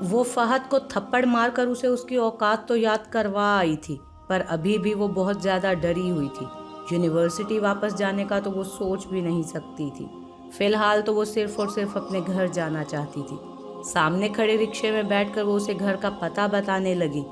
وہ فہد کو تھپڑ مار کر اسے اس کی اوقات تو یاد کروا آئی تھی، پر ابھی بھی وہ بہت زیادہ ڈری ہوئی تھی۔ یونیورسٹی واپس جانے کا تو وہ سوچ بھی نہیں سکتی تھی۔ فی الحال تو وہ صرف اور صرف اپنے گھر جانا چاہتی تھی۔ سامنے کھڑے رکشے میں بیٹھ کر وہ اسے گھر کا پتہ بتانے لگی۔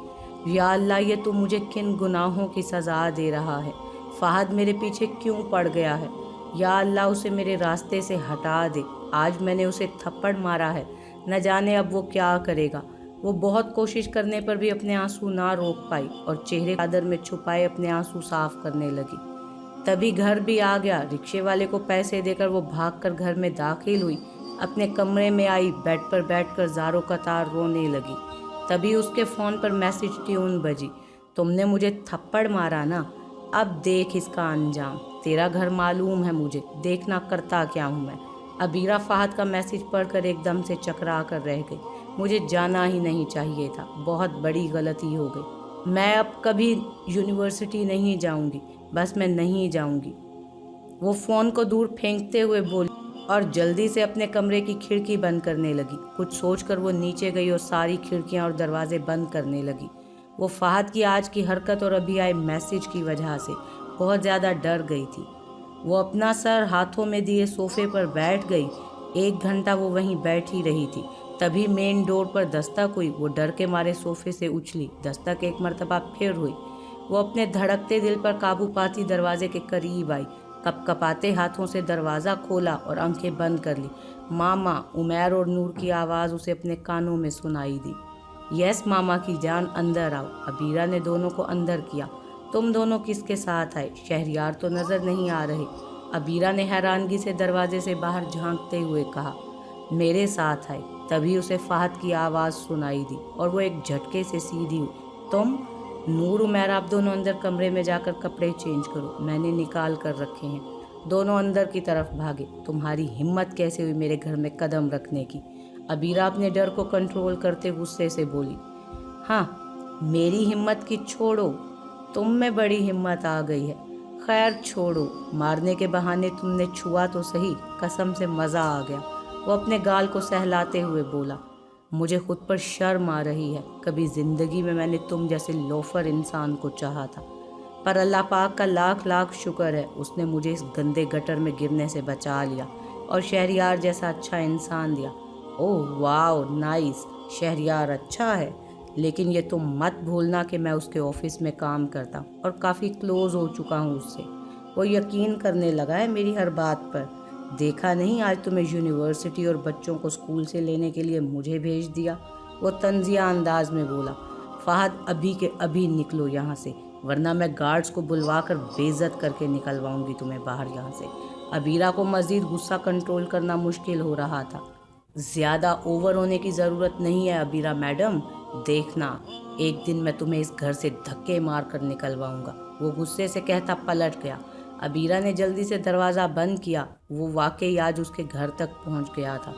یا اللہ، یہ تو مجھے کن گناہوں کی سزا دے رہا ہے؟ فہد میرے پیچھے کیوں پڑ گیا ہے؟ یا اللہ، اسے میرے راستے سے ہٹا دے۔ آج میں نے اسے تھپڑ مارا ہے، نہ جانے اب وہ کیا کرے گا۔ وہ بہت کوشش کرنے پر بھی اپنے آنسو نہ روک پائی اور چہرے چادر میں چھپائے اپنے آنسو صاف کرنے لگی۔ تبھی گھر بھی آ گیا۔ رکشے والے کو پیسے دے کر وہ بھاگ کر گھر میں داخل ہوئی، اپنے کمرے میں آئی، بیڈ پر بیٹھ کر زاروں قطار رونے لگی۔ تبھی اس کے فون پر میسج ٹیون بجی۔ تم نے مجھے تھپڑ مارا نا، اب دیکھ اس کا انجام۔ تیرا گھر معلوم ہے مجھے، دیکھنا کرتا کیا ہوں میں۔ عبیرہ فہد کا میسج پڑھ کر ایک دم سے چکرا کر رہ گئی۔ مجھے جانا ہی نہیں چاہیے تھا، بہت بڑی غلطی ہو گئی۔ میں اب کبھی یونیورسٹی نہیں جاؤں گی، بس میں نہیں جاؤں گی۔ وہ فون کو دور پھینکتے ہوئے بولی اور جلدی سے اپنے کمرے کی کھڑکی بند کرنے لگی۔ کچھ سوچ کر وہ نیچے گئی اور ساری کھڑکیاں اور دروازے بند کرنے لگی۔ وہ فہد کی آج کی حرکت اور ابھی آئے میسج کی وجہ سے بہت زیادہ ڈر گئی تھی۔ وہ اپنا سر ہاتھوں میں دیے صوفے پر بیٹھ گئی۔ 1 گھنٹہ وہ وہیں بیٹھی رہی تھی۔ تبھی مین ڈور پر دستک ہوئی۔ وہ ڈر کے مارے صوفے سے اچھلی۔ دستک ایک مرتبہ پھر ہوئی۔ وہ اپنے دھڑکتے دل پر قابو پاتی دروازے کے قریب آئی، کپ کپاتے ہاتھوں سے دروازہ کھولا اور آنکھیں بند کر لی۔ ماما، عمیر اور نور کی آواز اسے اپنے کانوں میں سنائی دی۔ یس ماما کی جان، اندر آؤ۔ عبیرہ نے دونوں کو اندر کیا۔ تم دونوں کس کے ساتھ آئے؟ شہریار تو نظر نہیں آ رہے۔ عبیرہ نے حیرانگی سے دروازے سے باہر جھانکتے ہوئے کہا۔ میرے ساتھ آئے۔ تبھی اسے فہد کی آواز سنائی دی اور وہ ایک جھٹکے سے سیدھی ہوئی۔ تم؟ نور، عمیر، آپ دونوں اندر کمرے میں جا کر کپڑے چینج کرو، میں نے نکال کر رکھے ہیں۔ دونوں اندر کی طرف بھاگے۔ تمہاری ہمت کیسے ہوئی میرے گھر میں قدم رکھنے کی؟ عبیرہ اپنے ڈر کو کنٹرول کرتے غصے سے بولی۔ ہاں، میری ہمت کی چھوڑو، تم میں بڑی ہمت آ گئی ہے۔ خیر چھوڑو، مارنے کے بہانے تم نے چھوا تو صحیح، قسم سے مزہ آ گیا۔ وہ اپنے گال کو سہلاتے ہوئے بولا۔ مجھے خود پر شرم آ رہی ہے، کبھی زندگی میں نے تم جیسے لوفر انسان کو چاہا تھا، پر اللہ پاک کا لاکھ لاکھ شکر ہے، اس نے مجھے اس گندے گٹر میں گرنے سے بچا لیا اور شہریار جیسا اچھا انسان دیا۔ اوہ واو، نائس، شہریار اچھا ہے، لیکن یہ تم مت بھولنا کہ میں اس کے آفس میں کام کرتا ہوں اور کافی کلوز ہو چکا ہوں اس سے۔ وہ یقین کرنے لگا ہے میری ہر بات پر۔ دیکھا نہیں، آج تمہیں یونیورسٹی اور بچوں کو اسکول سے لینے کے لیے مجھے بھیج دیا، وہ طنزیہ انداز میں بولا۔ فہد، ابھی کے ابھی نکلو یہاں سے، ورنہ میں گارڈز کو بلوا کر بے عزت کر کے نکلواؤں گی تمہیں باہر یہاں سے۔ عبیرہ کو مزید غصہ کنٹرول کرنا مشکل ہو رہا تھا۔ زیادہ اوور ہونے کی ضرورت نہیں ہے عبیرہ میڈم، دیکھنا ایک دن میں تمہیں اس گھر سے دھکے مار کر نکلواؤں گا، وہ غصے سے کہتا پلٹ گیا۔ عبیرہ نے جلدی سے دروازہ بند کیا۔ وہ واقعی آج اس کے گھر تک پہنچ گیا تھا۔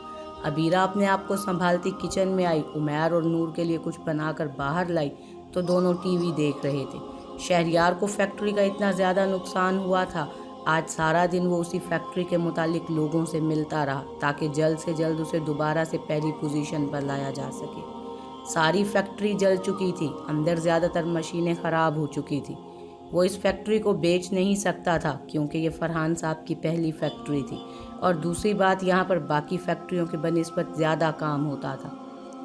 عبیرہ اپنے آپ کو سنبھالتی کچن میں آئی، عمیر اور نور کے لیے کچھ بنا کر باہر لائی تو دونوں ٹی وی دیکھ رہے تھے۔ شہریار کو فیکٹری کا اتنا زیادہ نقصان ہوا تھا، آج سارا دن وہ اسی فیکٹری کے متعلق لوگوں سے ملتا رہا تاکہ جلد سے جلد اسے دوبارہ سے پہلی پوزیشن پر لایا جا سکے۔ ساری فیکٹری جل چکی تھی، اندر زیادہ تر مشینیں خراب ہو چکی تھی۔ وہ اس فیکٹری کو بیچ نہیں سکتا تھا کیونکہ یہ فرحان صاحب کی پہلی فیکٹری تھی، اور دوسری بات یہاں پر باقی فیکٹریوں کے بنسبت زیادہ کام ہوتا تھا۔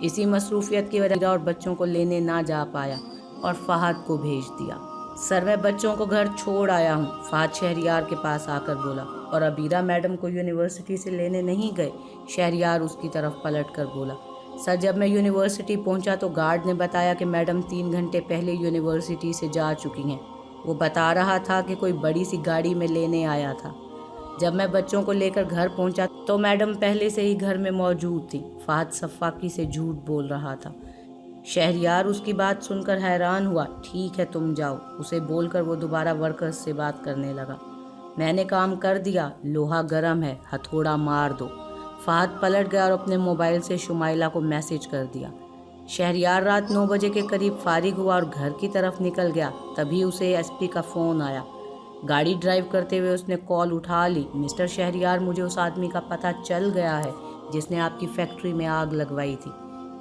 اسی مصروفیت کی وجہ اور بچوں کو لینے نہ جا پایا اور فہد کو بھیج دیا۔ سر، میں بچوں کو گھر چھوڑ آیا ہوں، فہد شہریار کے پاس آ کر بولا۔ اور عبیرہ میڈم کو یونیورسٹی سے لینے نہیں گئے؟ شہریار اس کی طرف پلٹ کر بولا۔ سر، جب میں یونیورسٹی پہنچا تو گارڈ نے بتایا کہ میڈم 3 گھنٹے پہلے یونیورسٹی سے جا چکی ہیں۔ وہ بتا رہا تھا کہ کوئی بڑی سی گاڑی میں لینے آیا تھا۔ جب میں بچوں کو لے کر گھر پہنچا تو میڈم پہلے سے ہی گھر میں موجود تھی۔ فہد صفاقی سے جھوٹ بول رہا تھا۔ شہریار اس کی بات سن کر حیران ہوا۔ ٹھیک ہے، تم جاؤ، اسے بول کر وہ دوبارہ ورکرز سے بات کرنے لگا۔ میں نے کام کر دیا، لوہا گرم ہے، ہتھوڑا مار دو۔ فہد پلٹ گیا اور اپنے موبائل سے شمائلہ کو میسج کر دیا۔ شہریار رات 9 بجے کے قریب فارغ ہوا اور گھر کی طرف نکل گیا۔ تبھی اسے ایس پی کا فون آیا۔ گاڑی ڈرائیو کرتے ہوئے اس نے کال اٹھا لی۔ مسٹر شہریار، مجھے اس آدمی کا پتہ چل گیا ہے جس نے آپ کی فیکٹری میں آگ لگوائی تھی۔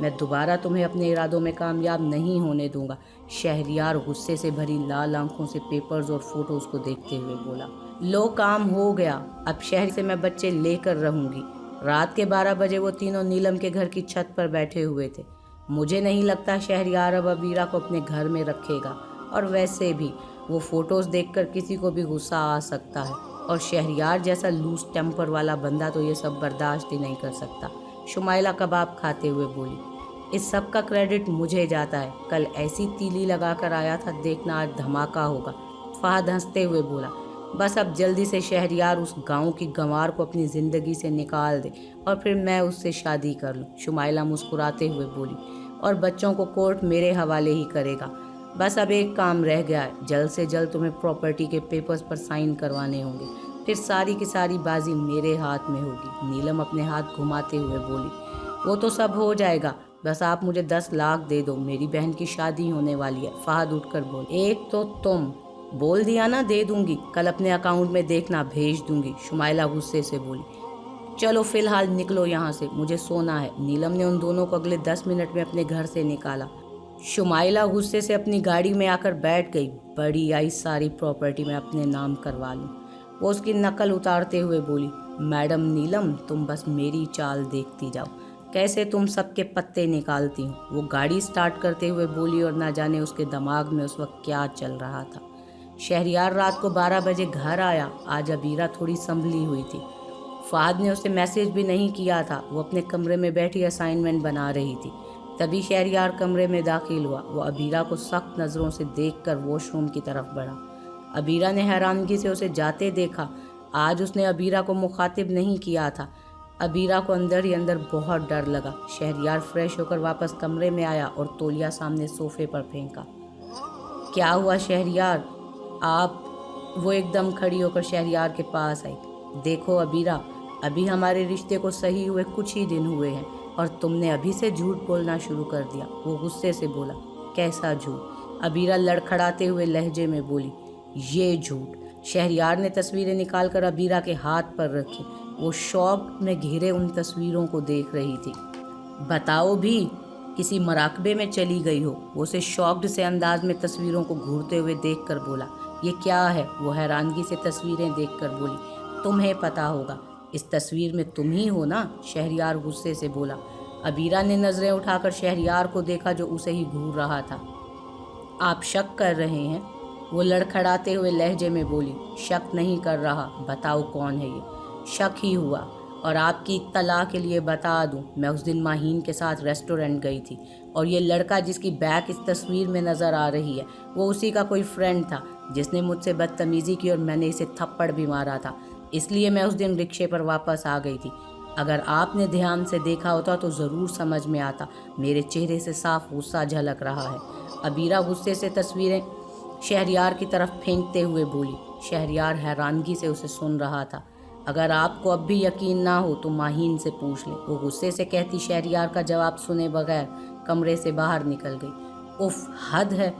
میں دوبارہ تمہیں اپنے ارادوں میں کامیاب نہیں ہونے دوں گا۔ شہریار غصے سے بھری لال آنکھوں سے پیپرز اور فوٹوز کو دیکھتے ہوئے بولا۔ لو کام ہو گیا، اب شہر سے میں بچے لے کر رہوں گی۔ رات کے 12 بجے وہ تینوں نیلم کے گھر کی چھت پر بیٹھے ہوئے تھے۔ مجھے نہیں لگتا شہریار اب ابیرا کو اپنے گھر میں رکھے گا، اور ویسے بھی وہ فوٹوز دیکھ کر کسی کو بھی غصہ آ سکتا ہے، اور شہریار جیسا لوز ٹیمپر والا بندہ تو یہ سب برداشت ہی نہیں کر سکتا۔ شمائلہ کباب کھاتے ہوئے بولی۔ اس سب کا کریڈٹ مجھے جاتا ہے، کل ایسی تیلی لگا کر آیا تھا، دیکھنا آج دھماکہ ہوگا۔ فہد ہنستے ہوئے بولا۔ بس اب جلدی سے شہریار اس گاؤں کی گنوار کو اپنی زندگی سے نکال دے اور پھر میں اس سے شادی کر لوں۔ شمائلہ مسکراتے ہوئے بولی۔ اور بچوں کو کورٹ میرے حوالے ہی کرے گا۔ بس اب ایک کام رہ گیا ہے، جلد سے جلد تمہیں پراپرٹی کے پیپرز پر سائن کروانے ہوں گے، پھر ساری کی ساری بازی میرے ہاتھ میں ہوگی۔ نیلم اپنے ہاتھ گھماتے ہوئے بولی۔ وہ تو سب ہو جائے گا، بس آپ مجھے 10 لاکھ دے دو، میری بہن کی شادی ہونے والی ہے۔ فہد اٹھ کر بولے۔ ایک تو تم بول دیا نا دے دوں گی، کل اپنے اکاؤنٹ میں دیکھنا بھیج دوں گی۔ شمائلہ غصے سے بولی۔ چلو فی الحال نکلو یہاں سے، مجھے سونا ہے۔ نیلم نے ان دونوں کو اگلے 10 منٹ میں اپنے گھر سے نکالا۔ شمائلہ غصے سے اپنی گاڑی میں آ کر بیٹھ گئی۔ بڑی آئی ساری پراپرٹی میں اپنے نام کروا لوں۔ وہ اس کی نقل اتارتے ہوئے بولی۔ میڈم نیلم، تم بس میری چال دیکھتی جاؤ، کیسے تم سب کے پتے نکالتی ہوں۔ وہ گاڑی سٹارٹ کرتے ہوئے بولی، اور نہ جانے اس کے دماغ میں اس وقت کیا چل رہا تھا۔ شہریار رات کو 12 بجے گھر آیا۔ آج ابیرا تھوڑی سنبھلی ہوئی تھی۔ فہد نے اسے میسج بھی نہیں کیا تھا، وہ اپنے کمرے میں بیٹھی اسائنمنٹ بنا رہی تھی۔ تبھی شہریار کمرے میں داخل ہوا۔ وہ ابیرا کو سخت نظروں سے دیکھ کر واش روم کی طرف بڑھا۔ ابیرا نے حیرانگی سے اسے جاتے دیکھا۔ آج اس نے ابیرا کو مخاطب نہیں کیا تھا۔ ابیرا کو اندر ہی اندر بہت ڈر لگا۔ شہریار فریش ہو کر واپس کمرے میں آیا اور تولیہ سامنے صوفے پر پھینکا۔ کیا ہوا شہریار؟ آپ؟ وہ ایک دم کھڑی ہو کر شہریار کے پاس آئی۔ دیکھو ابیرا، ابھی ہمارے رشتے کو صحیح ہوئے کچھ ہی دن ہوئے ہیں اور تم نے ابھی سے جھوٹ بولنا شروع کر دیا۔ وہ غصے سے بولا۔ کیسا جھوٹ؟ ابیرا لڑکھڑاتے ہوئے لہجے میں بولی۔ یہ جھوٹ۔ شہریار نے تصویریں نکال کر ابیرا کے ہاتھ پر رکھی۔ وہ شوق میں گھرے ان تصویروں کو دیکھ رہی تھی۔ بتاؤ بھی، کسی مراقبے میں چلی گئی ہو؟ وہ اسے شوقڈ سے انداز میں تصویروں کو گھورتے ہوئے دیکھ کر بولا۔ یہ کیا ہے؟ وہ حیرانگی سے تصویریں دیکھ کر بولی۔ تمہیں پتا ہوگا، اس تصویر میں تم ہی ہو نا؟ شہریار غصے سے بولا۔ ابیرا نے نظریں اٹھا کر شہریار کو دیکھا جو اسے ہی گھور رہا تھا۔ آپ شک کر رہے ہیں؟ وہ لڑکھڑاتے ہوئے لہجے میں بولی۔ شک نہیں کر رہا، بتاؤ کون ہے یہ؟ شک ہی ہوا، اور آپ کی اطلاع کے لیے بتا دوں، میں اس دن ماہین کے ساتھ ریسٹورنٹ گئی تھی، اور یہ لڑکا جس کی بیک اس تصویر میں نظر آ رہی ہے وہ اسی کا کوئی فرینڈ تھا جس نے مجھ سے بدتمیزی کی، اور میں نے اسے تھپڑ بھی مارا تھا، اس لیے میں اس دن رکشے پر واپس آ گئی تھی۔ اگر آپ نے دھیان سے دیکھا ہوتا تو ضرور سمجھ میں آتا، میرے چہرے سے صاف غصہ جھلک رہا ہے۔ ابیرا غصے سے تصویریں شہریار کی طرف پھینکتے ہوئے بولی۔ شہریار حیرانگی سے اسے سن رہا تھا۔ اگر آپ کو اب بھی یقین نہ ہو تو ماہین سے پوچھ لیں، وہ غصے سے کہتی شہریار کا جواب سنے بغیر کمرے سے باہر نکل گئی۔ اف، حد ہے،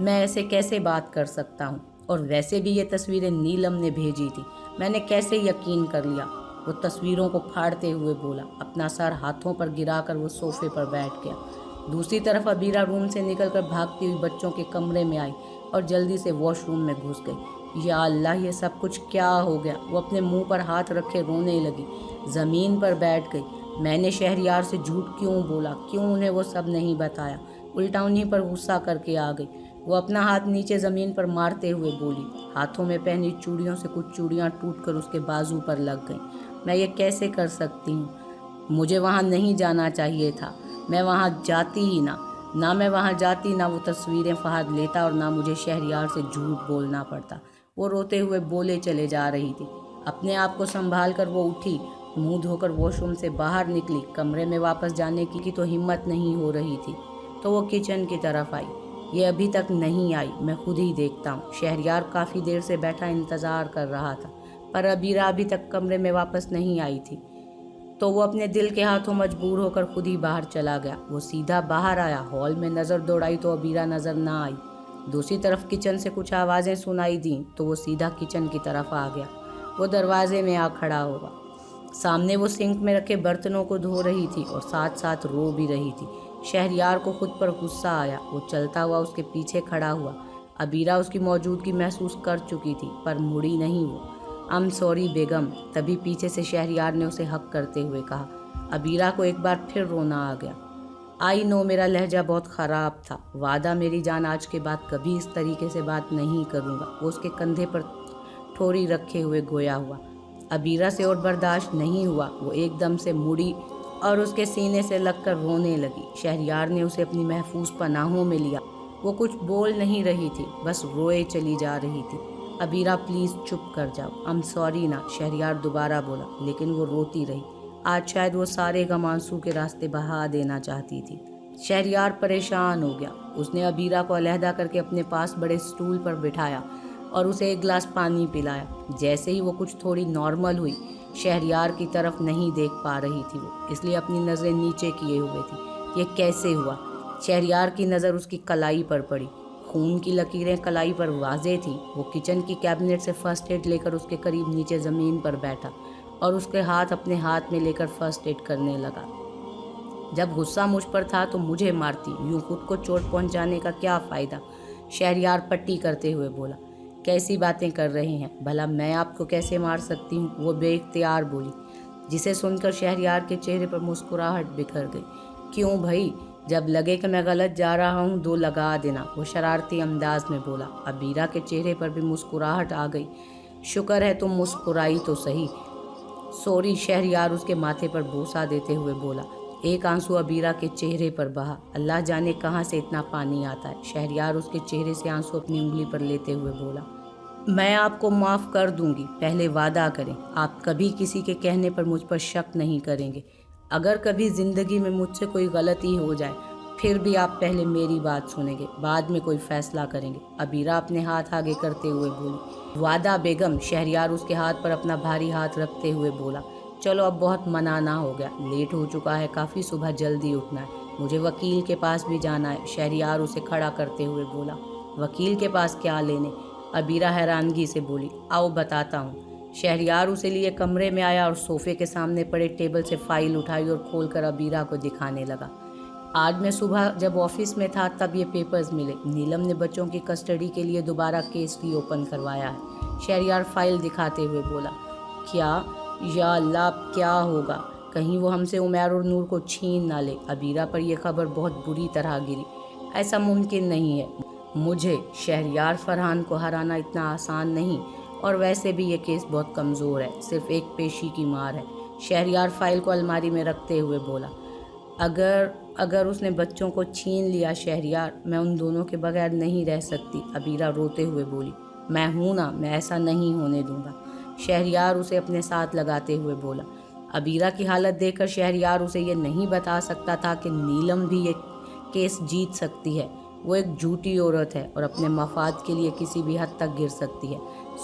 میں ایسے کیسے بات کر سکتا ہوں؟ اور ویسے بھی یہ تصویریں نیلم نے بھیجی تھی، میں نے کیسے یقین کر لیا؟ وہ تصویروں کو پھاڑتے ہوئے بولا۔ اپنا سر ہاتھوں پر گرا کر وہ صوفے پر بیٹھ گیا۔ دوسری طرف ابیرا روم سے نکل کر بھاگتی ہوئی بچوں کے کمرے میں آئی اور جلدی سے واش روم میں گھس گئی۔ یا اللہ، یہ سب کچھ کیا ہو گیا؟ وہ اپنے منہ پر ہاتھ رکھے رونے لگی، زمین پر بیٹھ گئی۔ میں نے شہریار سے جھوٹ کیوں بولا؟ کیوں انہیں وہ سب نہیں بتایا؟ الٹا انہیں پر غصہ کر کے آ گئی۔ وہ اپنا ہاتھ نیچے زمین پر مارتے ہوئے بولی۔ ہاتھوں میں پہنی چوڑیوں سے کچھ چوڑیاں ٹوٹ کر اس کے بازو پر لگ گئیں۔ میں یہ کیسے کر سکتی ہوں؟ مجھے وہاں نہیں جانا چاہیے تھا، میں وہاں جاتی ہی نہ میں وہاں جاتی، نہ وہ تصویریں فہد لیتا، اور نہ مجھے شہریار سے جھوٹ بولنا پڑتا۔ وہ روتے ہوئے بولے چلے جا رہی تھی۔ اپنے آپ کو سنبھال کر وہ اٹھی، منہ دھو کر واش روم سے باہر نکلی۔ کمرے میں واپس جانے کی تو ہمت نہیں ہو رہی تھی، تو وہ کچن کی طرف آئی۔ یہ ابھی تک نہیں آئی، میں خود ہی دیکھتا ہوں۔ شہریار کافی دیر سے بیٹھا انتظار کر رہا تھا، پر ابیرا ابھی تک کمرے میں واپس نہیں آئی تھی، تو وہ اپنے دل کے ہاتھوں مجبور ہو کر خود ہی باہر چلا گیا۔ وہ سیدھا باہر آیا، ہال میں نظر دوڑائی تو ابیرا نظر نہ آئی۔ دوسری طرف کچن سے کچھ آوازیں سنائی دیں تو وہ سیدھا کچن کی طرف آ گیا۔ وہ دروازے میں آ کھڑا ہوا۔ سامنے وہ سنک میں رکھے برتنوں کو دھو رہی تھی اور ساتھ ساتھ رو بھی رہی تھی۔ شہریار کو خود پر غصہ آیا. وہ چلتا ہوا اس کے پیچھے کھڑا ہوا. عبیرہ اس کی موجودگی محسوس کر چکی تھی پر مڑی نہیں. وہ "I'm sorry بیگم." تبھی پیچھے سے شہریار نے اسے حق کرتے ہوئے کہا. عبیرہ کو ایک بار پھر رونا آ گیا. آئی نو میرا لہجہ بہت خراب تھا. وعدہ میری جان آج کے بعد کبھی اس طریقے سے بات نہیں کروں گا. وہ اس کے کندھے پر ٹھوری رکھے ہوئے گویا ہوا. عبیرہ سے اور برداشت نہیں ہوا. وہ ایک دم سے مڑی اور اس کے سینے سے لگ کر رونے لگی. شہریار نے اسے اپنی محفوظ پناہوں میں لیا. وہ کچھ بول نہیں رہی تھی، بس روئے چلی جا رہی تھی. عبیرہ پلیز چپ کر جاؤ. "I'm sorry نا." شہریار دوبارہ بولا، لیکن وہ روتی رہی. آج شاید وہ سارے غم آنسو کے راستے بہا دینا چاہتی تھی. شہریار پریشان ہو گیا. اس نے عبیرہ کو علیحدہ کر کے اپنے پاس بڑے اسٹول پر بٹھایا اور اسے ایک گلاس پانی پلایا. جیسے ہی وہ کچھ تھوڑی نارمل ہوئی، شہریار کی طرف نہیں دیکھ پا رہی تھی وہ، اس لیے اپنی نظریں نیچے کیے ہوئے تھی. یہ کیسے ہوا؟ شہریار کی نظر اس کی کلائی پر پڑی. خون کی لکیریں کلائی پر واضح تھیں. وہ کچن کی کیبنٹ سے فرسٹ ایڈ لے کر اس کے قریب نیچے زمین پر بیٹھا اور اس کے ہاتھ اپنے ہاتھ میں لے کر فرسٹ ایڈ کرنے لگا. "جب غصہ مجھ پر تھا تو مجھے مارتی، یوں خود کو چوٹ پہنچانے کا کیا فائدہ؟" شہریار پٹی کرتے ہوئے بولا. "کیسی باتیں کر رہے ہیں؟ بھلا میں آپ کو کیسے مار سکتی ہوں؟" وہ بے اختیار بولی، جسے سن کر شہریار کے چہرے پر مسکراہٹ بکھر گئی. "کیوں بھائی؟ جب لگے کہ میں غلط جا رہا ہوں دو لگا دینا." وہ شرارتی انداز میں بولا. عبیرہ کے چہرے پر بھی مسکراہٹ آ گئی. "شکر ہے تم مسکرائی تو صحیح." "سوری." شہریار اس کے ماتھے پر بوسہ دیتے ہوئے بولا. ایک آنسو عبیرہ کے چہرے پر بہا. اللہ جانے کہاں سے اتنا پانی آتا ہے. شہریار اس کے چہرے سے آنسو اپنی انگلی پر لیتے ہوئے بولا. "میں آپ کو معاف کر دوں گی، پہلے وعدہ کریں آپ کبھی کسی کے کہنے پر مجھ پر شک نہیں کریں گے. اگر کبھی زندگی میں مجھ سے کوئی غلطی ہو جائے پھر بھی آپ پہلے میری بات سنیں گے، بعد میں کوئی فیصلہ کریں گے." عبیرہ اپنے ہاتھ آگے کرتے ہوئے بولی. "وعدہ بیگم." شہریار اس کے ہاتھ پر اپنا بھاری ہاتھ رکھتے ہوئے بولا. "چلو اب بہت منانا ہو گیا، لیٹ ہو چکا ہے کافی، صبح جلدی اٹھنا ہے، مجھے وکیل کے پاس بھی جانا ہے." شہریار اسے کھڑا کرتے ہوئے بولا. "وکیل کے پاس کیا لینے؟" عبیرہ حیرانگی سے بولی. "آؤ بتاتا ہوں." شہریار اسے لیے کمرے میں آیا اور صوفے کے سامنے پڑے ٹیبل سے فائل اٹھائی اور کھول کر عبیرہ کو دکھانے لگا. "آج میں صبح جب آفس میں تھا تب یہ پیپرز ملے. نیلم نے بچوں کی کسٹڈی کے لیے دوبارہ کیس ری اوپن کروایا ہے." شہریار فائل دکھاتے ہوئے بولا. "کیا؟ یا اللہ اب کیا ہوگا؟ کہیں وہ ہم سے عمیر اور نور کو چھین نہ لے." عبیرہ پر یہ خبر بہت بری طرح گری. "ایسا ممکن نہیں ہے. مجھے شہریار فرحان کو ہرانا اتنا آسان نہیں، اور ویسے بھی یہ کیس بہت کمزور ہے، صرف ایک پیشی کی مار ہے." شہریار فائل کو الماری میں رکھتے ہوئے بولا. اگر اس نے بچوں کو چھین لیا شہریار، میں ان دونوں کے بغیر نہیں رہ سکتی." عبیرہ روتے ہوئے بولی. "میں ہوں نا، میں ایسا نہیں ہونے دوں گا." شہریار اسے اپنے ساتھ لگاتے ہوئے بولا. عبیرہ کی حالت دیکھ کر شہریار اسے یہ نہیں بتا سکتا تھا کہ نیلم بھی یہ کیس جیت سکتی ہے. وہ ایک جھوٹی عورت ہے اور اپنے مفاد کے لیے کسی بھی حد تک گر سکتی ہے.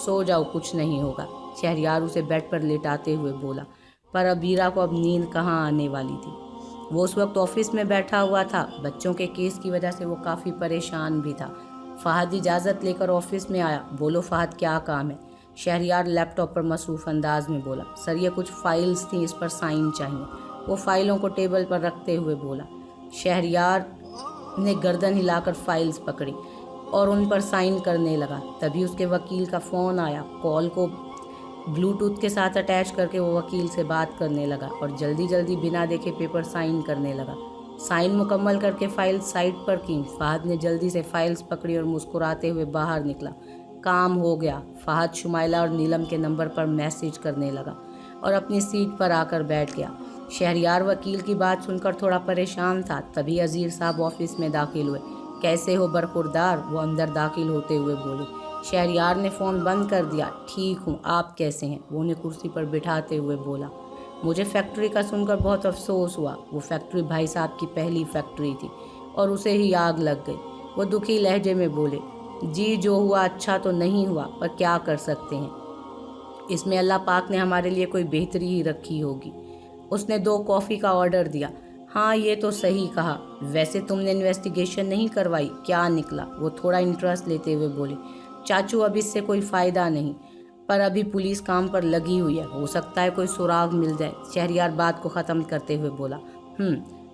"سو جاؤ، کچھ نہیں ہوگا." شہریار اسے بیڈ پر لٹاتے ہوئے بولا. پر عبیرہ کو اب نیند کہاں آنے والی تھی. وہ اس وقت آفس میں بیٹھا ہوا تھا. بچوں کے کیس کی وجہ سے وہ کافی پریشان بھی تھا. فہد اجازت لے کر آفس میں آیا. "بولو فہد، کیا کام ہے؟" شہریار لیپ ٹاپ پر مصروف انداز میں بولا. "سر، یہ کچھ فائلز تھیں، اس پر سائن چاہیے." وہ فائلوں کو ٹیبل پر رکھتے ہوئے بولا. شہریار نے گردن ہلا کر فائلز پکڑی اور ان پر سائن کرنے لگا. تبھی اس کے وکیل کا فون آیا. کال کو بلوٹوتھ کے ساتھ اٹیچ کر کے وہ وکیل سے بات کرنے لگا اور جلدی جلدی بنا دیکھے پیپر سائن کرنے لگا. سائن مکمل کر کے فائل سائٹ پر کی. فہد نے جلدی سے فائلز پکڑی اور مسکراتے ہوئے باہر نکلا. "کام ہو گیا." فہد شمائلہ اور نیلم کے نمبر پر میسیج کرنے لگا اور اپنی سیٹ پر آ کر بیٹھ گیا. شہریار وکیل کی بات سن کر تھوڑا پریشان تھا. تبھی عزیر صاحب آفس میں داخل ہوئے. "کیسے ہو برخوردار؟" وہ اندر داخل ہوتے ہوئے بولے. شہریار نے فون بند کر دیا. "ٹھیک ہوں، آپ کیسے ہیں؟" وہ انہیں کرسی پر بٹھاتے ہوئے بولا. "مجھے فیکٹری کا سن کر بہت افسوس ہوا. وہ فیکٹری بھائی صاحب کی پہلی فیکٹری تھی اور اسے ہی آگ لگ گئی." وہ دکھی لہجے میں بولے. "جی، جو ہوا اچھا تو نہیں ہوا، پر کیا کر سکتے ہیں، اس میں اللہ پاک نے ہمارے لیے کوئی بہتری ہی رکھی ہوگی." اس نے 2 کافی کا آرڈر دیا. "ہاں، یہ تو صحیح کہا. ویسے تم نے انویسٹیگیشن نہیں کروائی، کیا نکلا؟" وہ تھوڑا انٹرسٹ لیتے ہوئے بولے. "چاچو، اب اس سے کوئی فائدہ نہیں، پر ابھی پولیس کام پر لگی ہوئی ہے، ہو سکتا ہے کوئی سراغ مل جائے." شہریار بات کو ختم کرتے ہوئے بولا.